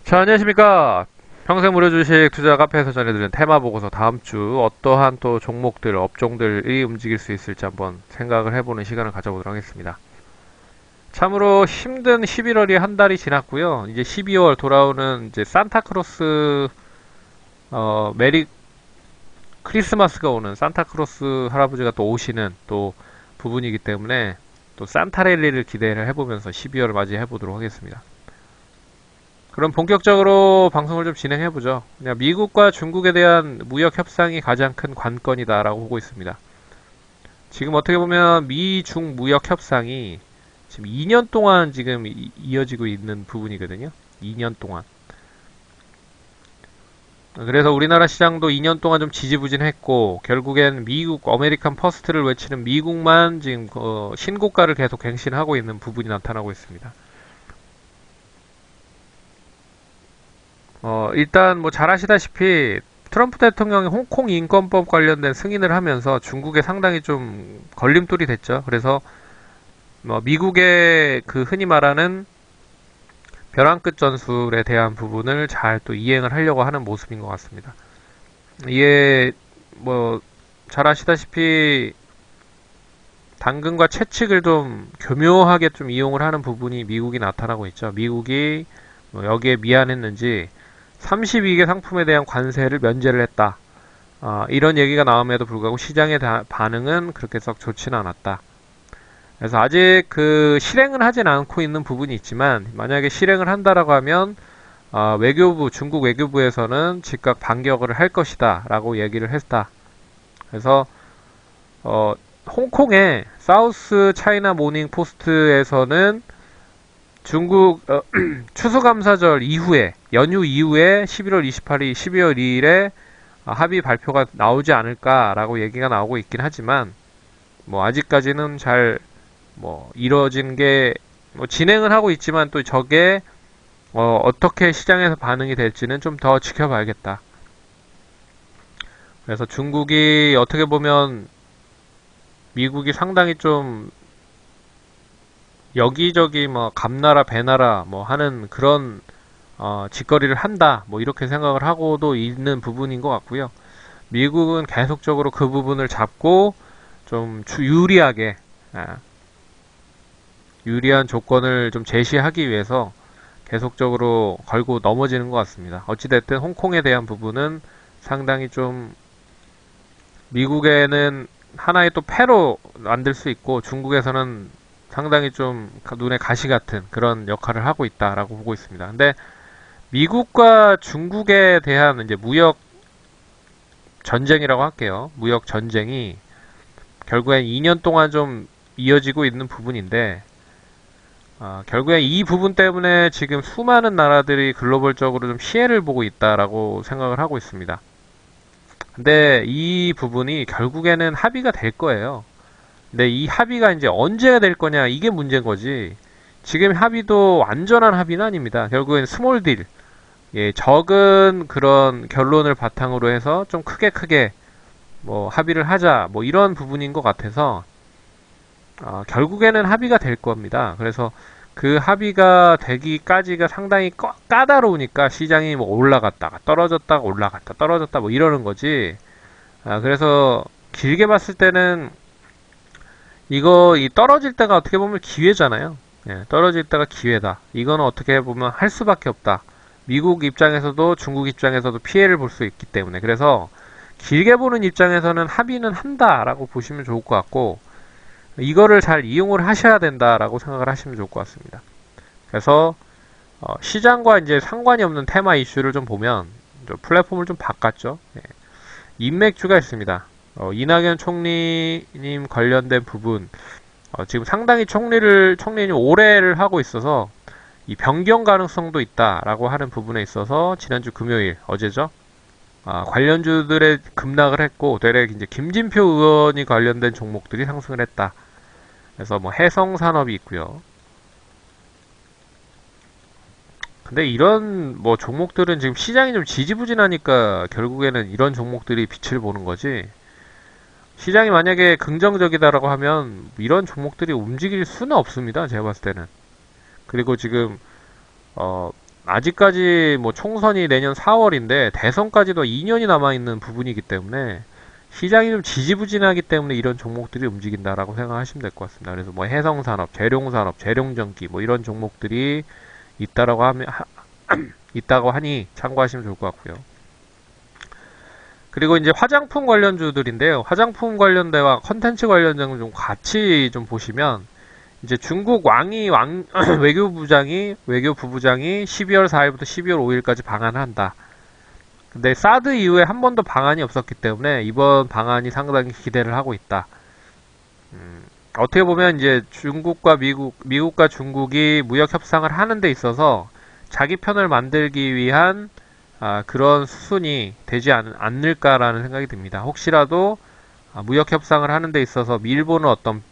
자, 안녕하십니까. 평생 무료주식 투자 카페에서 전해드리는 테마 보고서 다음 주 어떠한 또 종목들, 업종들이 움직일 수 있을지 한번 생각을 해보는 시간을 가져보도록 하겠습니다. 참으로 힘든 11월이 한 달이 지났고요. 이제 12월 돌아오는 이제 산타크로스, 메리 크리스마스가 오는 산타크로스 할아버지가 또 오시는 또 부분이기 때문에 또 산타랠리를 기대를 해보면서 12월을 맞이해 보도록 하겠습니다. 그럼 본격적으로 방송을 좀 진행해보죠. 그냥 미국과 중국에 대한 무역 협상이 가장 큰 관건이다라고 보고 있습니다. 지금 어떻게 보면 미-중 무역 협상이 지금 2년 동안 지금 이어지고 있는 부분이거든요. 2년 동안. 그래서 우리나라 시장도 2년 동안 좀 지지부진했고 결국엔 미국 어메리칸 퍼스트를 외치는 미국만 지금 신고가를 계속 갱신하고 있는 부분이 나타나고 있습니다. 일단 뭐 잘 아시다시피 트럼프 대통령이 홍콩 인권법 관련된 승인을 하면서 중국에 상당히 좀 걸림돌이 됐죠. 그래서 뭐 미국의 그 흔히 말하는 벼랑 끝 전술에 대한 부분을 잘 또 이행을 하려고 하는 모습인 것 같습니다. 이게 뭐 잘 아시다시피 당근과 채찍을 좀 교묘하게 좀 이용을 하는 부분이 미국이 나타나고 있죠. 미국이 뭐 여기에 미안했는지 32개 상품에 대한 관세를 면제를 했다. 이런 얘기가 나옴에도 불구하고 시장의 반응은 그렇게 썩 좋지는 않았다. 그래서 아직 그 실행은 하진 않고 있는 부분이 있지만 만약에 실행을 한다라고 하면 외교부, 중국 외교부에서는 즉각 반격을 할 것이다 라고 얘기를 했다. 그래서 홍콩의 사우스 차이나 모닝 포스트에서는 중국 추수감사절 이후에 연휴 이후에 11월 28일, 12월 2일에 합의 발표가 나오지 않을까라고 얘기가 나오고 있긴 하지만 뭐 아직까지는 잘 뭐 이루어진 게 뭐 진행은 하고 있지만 또 저게 어떻게 시장에서 반응이 될지는 좀 더 지켜봐야겠다. 그래서 중국이 어떻게 보면 미국이 상당히 좀 여기저기 뭐 감나라 배나라 뭐 하는 그런 짓거리를 한다 뭐 이렇게 생각을 하고도 있는 부분인 것 같고요. 미국은 계속적으로 그 부분을 잡고 좀 유리하게 유리한 조건을 좀 제시하기 위해서 계속적으로 걸고 넘어지는 것 같습니다. 어찌됐든 홍콩에 대한 부분은 상당히 좀 미국에는 하나의 또 패로 만들 수 있고 중국에서는 상당히 좀 눈에 가시 같은 그런 역할을 하고 있다라고 보고 있습니다. 근데 미국과 중국에 대한 이제 무역 전쟁이라고 할게요. 무역 전쟁이 결국엔 2년 동안 좀 이어지고 있는 부분인데 결국엔 이 부분 때문에 지금 수많은 나라들이 글로벌적으로 좀 피해를 보고 있다라고 생각을 하고 있습니다. 근데 이 부분이 결국에는 합의가 될 거예요. 근데 이 합의가 이제 언제가 될 거냐 이게 문제인 거지. 지금 합의도 완전한 합의는 아닙니다. 결국엔 스몰 딜, 예, 적은 그런 결론을 바탕으로 해서 좀 크게 뭐 합의를 하자 뭐 이런 부분인 것 같아서 결국에는 합의가 될 겁니다. 그래서 그 합의가 되기까지가 상당히 까다로우니까 시장이 뭐 올라갔다가 떨어졌다가 올라갔다 떨어졌다 뭐 이러는 거지. 그래서 길게 봤을 때는 이 떨어질 때가 어떻게 보면 기회잖아요. 예, 떨어질 때가 기회다. 이거는 어떻게 보면 할 수밖에 없다. 미국 입장에서도 중국 입장에서도 피해를 볼 수 있기 때문에. 그래서 길게 보는 입장에서는 합의는 한다라고 보시면 좋을 것 같고, 이거를 잘 이용을 하셔야 된다라고 생각을 하시면 좋을 것 같습니다. 그래서 시장과 이제 상관이 없는 테마 이슈를 좀 보면 좀 플랫폼을 좀 바꿨죠. 예. 인맥주가 있습니다. 이낙연 총리님 관련된 부분 지금 상당히 총리님 오래를 하고 있어서 이 변경 가능성도 있다라고 하는 부분에 있어서 지난주 금요일 어제죠. 관련주들의 급락을 했고 대략 이제 김진표 의원이 관련된 종목들이 상승을 했다. 그래서 뭐 해성산업이 있고요. 근데 이런 뭐 종목들은 지금 시장이 좀 지지부진하니까 결국에는 이런 종목들이 빛을 보는 거지. 시장이 만약에 긍정적이다라고 하면 이런 종목들이 움직일 수는 없습니다. 제가 봤을 때는. 그리고 지금 아직까지 뭐 총선이 내년 4월인데 대선까지도 2년이 남아있는 부분이기 때문에 시장이 좀 지지부진하기 때문에 이런 종목들이 움직인다라고 생각하시면 될 것 같습니다. 그래서 뭐 해성산업, 재룡산업, 재룡전기 뭐 이런 종목들이 있다라고 하면 있다고 하니 참고하시면 좋을 것 같고요. 그리고 이제 화장품 관련주들인데요. 화장품 관련대와 컨텐츠 관련주는 좀 같이 좀 보시면 이제 중국 외교부부장이 12월 4일부터 12월 5일까지 방한을 한다. 근데 사드 이후에 한 번도 방한이 없었기 때문에 이번 방한이 상당히 기대를 하고 있다. 어떻게 보면 이제 미국과 중국이 무역 협상을 하는 데 있어서 자기 편을 만들기 위한 그런 수순이 되지 않을까라는 생각이 듭니다. 혹시라도 무역 협상을 하는 데 있어서 일본은 어떤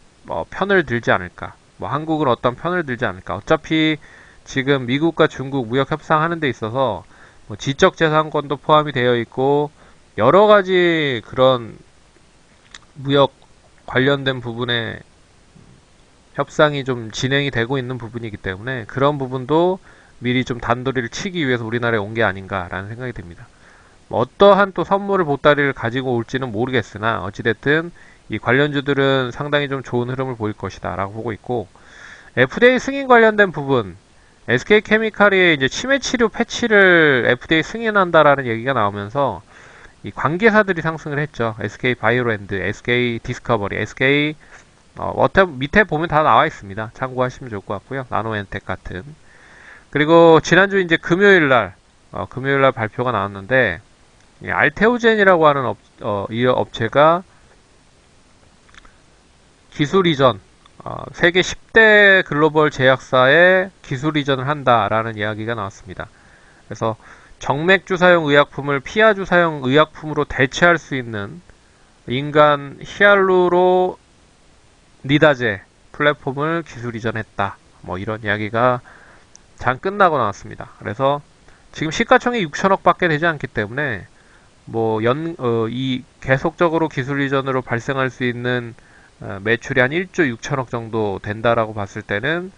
편을 들지 않을까, 뭐 한국은 어떤 편을 들지 않을까. 어차피 지금 미국과 중국 무역 협상하는 데 있어서 뭐 지적재산권도 포함이 되어 있고 여러 가지 그런 무역 관련된 부분에 협상이 좀 진행이 되고 있는 부분이기 때문에 그런 부분도 미리 좀 단도리를 치기 위해서 우리나라에 온 게 아닌가라는 생각이 듭니다. 뭐 어떠한 또 선물을 보따리를 가지고 올지는 모르겠으나 어찌됐든 이 관련주들은 상당히 좀 좋은 흐름을 보일 것이다 라고 보고 있고, FDA 승인 관련된 부분, SK케미칼이 이제 치매 치료 패치를 FDA 승인한다라는 얘기가 나오면서 이 관계사들이 상승을 했죠. SK 바이오랜드, SK 디스커버리, SK 밑에 보면 다 나와 있습니다. 참고하시면 좋을 것 같고요. 나노엔텍 같은. 그리고 지난주 이제 금요일날 발표가 나왔는데 이 알테오젠이라고 하는 이 업체가 기술 이전, 세계 10대 글로벌 제약사에 기술 이전을 한다라는 이야기가 나왔습니다. 그래서 정맥주사용 의약품을 피하주사용 의약품으로 대체할 수 있는 인간 히알루로 니다제 플랫폼을 기술 이전했다. 뭐 이런 이야기가 장 끝나고 나왔습니다. 그래서 지금 시가총액 6천억 밖에 되지 않기 때문에 뭐 이 계속적으로 기술 이전으로 발생할 수 있는 매출이 한 1조 6천억 정도 된다라고 봤을 때는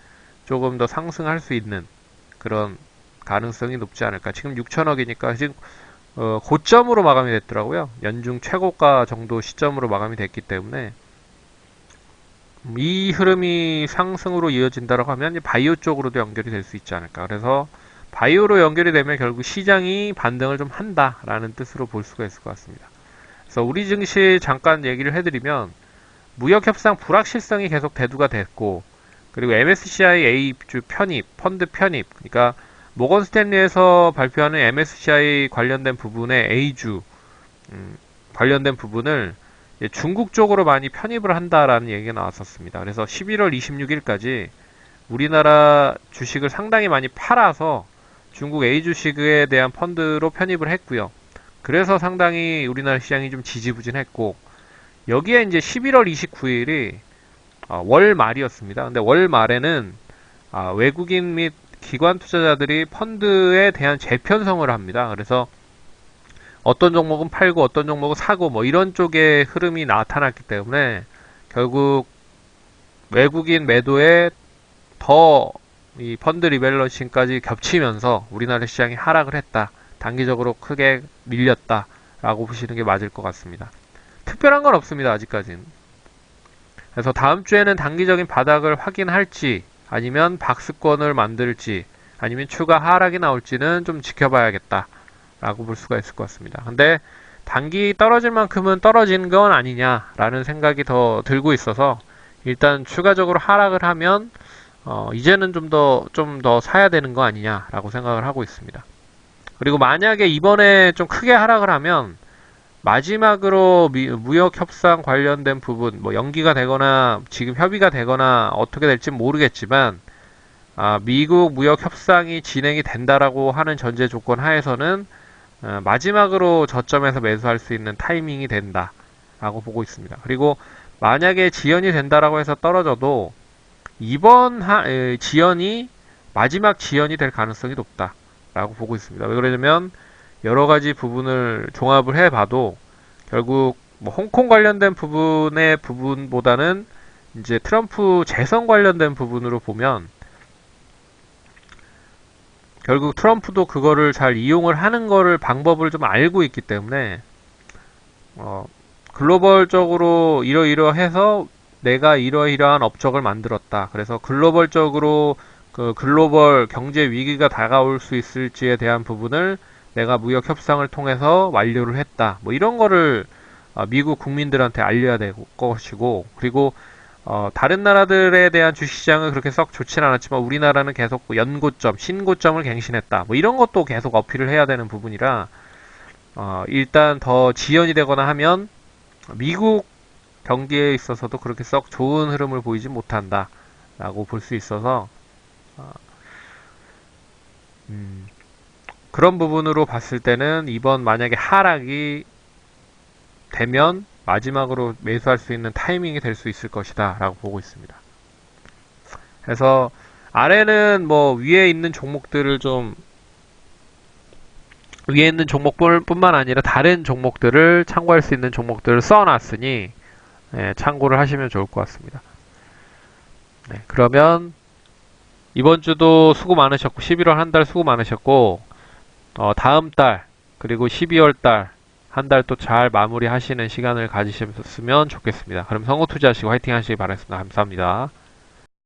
조금 더 상승할 수 있는 그런 가능성이 높지 않을까. 지금 6천억이니까 지금 고점으로 마감이 됐더라고요. 연중 최고가 정도 시점으로 마감이 됐기 때문에 이 흐름이 상승으로 이어진다라고 하면 바이오 쪽으로도 연결이 될 수 있지 않을까. 그래서 바이오로 연결이 되면 결국 시장이 반등을 좀 한다라는 뜻으로 볼 수가 있을 것 같습니다. 그래서 우리 증시 잠깐 얘기를 해드리면 무역협상 불확실성이 계속 대두가 됐고, 그리고 MSCI A주 편입, 펀드 편입, 그러니까 모건 스탠리에서 발표하는 MSCI 관련된 부분의 A주 관련된 부분을 중국 쪽으로 많이 편입을 한다라는 얘기가 나왔었습니다. 그래서 11월 26일까지 우리나라 주식을 상당히 많이 팔아서 중국 A 주식에 대한 펀드로 편입을 했고요. 그래서 상당히 우리나라 시장이 좀 지지부진했고, 여기에 이제 11월 29일이 월 말이었습니다. 근데 월 말에는 외국인 및 기관 투자자들이 펀드에 대한 재편성을 합니다. 그래서 어떤 종목은 팔고 어떤 종목은 사고 뭐 이런 쪽의 흐름이 나타났기 때문에 결국 외국인 매도에 더 이 펀드 리밸런싱까지 겹치면서 우리나라 시장이 하락을 했다. 단기적으로 크게 밀렸다. 라고 보시는 게 맞을 것 같습니다. 특별한 건 없습니다. 아직까지는. 그래서 다음 주에는 단기적인 바닥을 확인할지 아니면 박스권을 만들지 아니면 추가 하락이 나올지는 좀 지켜봐야겠다. 라고 볼 수가 있을 것 같습니다. 근데 단기 떨어질 만큼은 떨어진 건 아니냐라는 생각이 더 들고 있어서 일단 추가적으로 하락을 하면 이제는 좀 더 사야 되는 거 아니냐라고 생각을 하고 있습니다. 그리고 만약에 이번에 좀 크게 하락을 하면 마지막으로 무역 협상 관련된 부분 뭐 연기가 되거나 지금 협의가 되거나 어떻게 될지 모르겠지만 미국 무역 협상이 진행이 된다라고 하는 전제 조건 하에서는 마지막으로 저점에서 매수할 수 있는 타이밍이 된다라고 보고 있습니다. 그리고 만약에 지연이 된다라고 해서 떨어져도 이번 지연이 마지막 지연이 될 가능성이 높다라고 보고 있습니다. 왜 그러냐면 여러 가지 부분을 종합을 해봐도 결국 뭐 홍콩 관련된 부분보다는 이제 트럼프 재선 관련된 부분으로 보면 결국 트럼프도 그거를 잘 이용을 하는 거를 방법을 좀 알고 있기 때문에 글로벌적으로 이러이러해서 내가 이러이러한 업적을 만들었다. 그래서 글로벌적으로 그 글로벌 경제 위기가 다가올 수 있을지에 대한 부분을 내가 무역 협상을 통해서 완료를 했다. 뭐 이런 거를 미국 국민들한테 알려야 될 것이고, 그리고 다른 나라들에 대한 주식시장은 그렇게 썩 좋진 않았지만 우리나라는 계속 연고점, 신고점을 갱신했다. 뭐 이런 것도 계속 어필을 해야 되는 부분이라 일단 더 지연이 되거나 하면 미국 경기에 있어서도 그렇게 썩 좋은 흐름을 보이지 못한다라고 볼 수 있어서 어, 그런 부분으로 봤을 때는 이번 만약에 하락이 되면 마지막으로 매수할 수 있는 타이밍이 될 수 있을 것이다 라고 보고 있습니다. 그래서 아래는 뭐 위에 있는 종목들을 좀 위에 있는 종목뿐만 아니라 다른 종목들을 참고할 수 있는 종목들을 써놨으니 참고를 하시면 좋을 것 같습니다. 네, 그러면 이번 주도 수고 많으셨고 11월 한 달 수고 많으셨고 다음 달 그리고 12월 달 한 달 또 잘 마무리하시는 시간을 가지셨으면 좋겠습니다. 그럼 성우 투자하시고 화이팅 하시기 바라겠습니다. 감사합니다.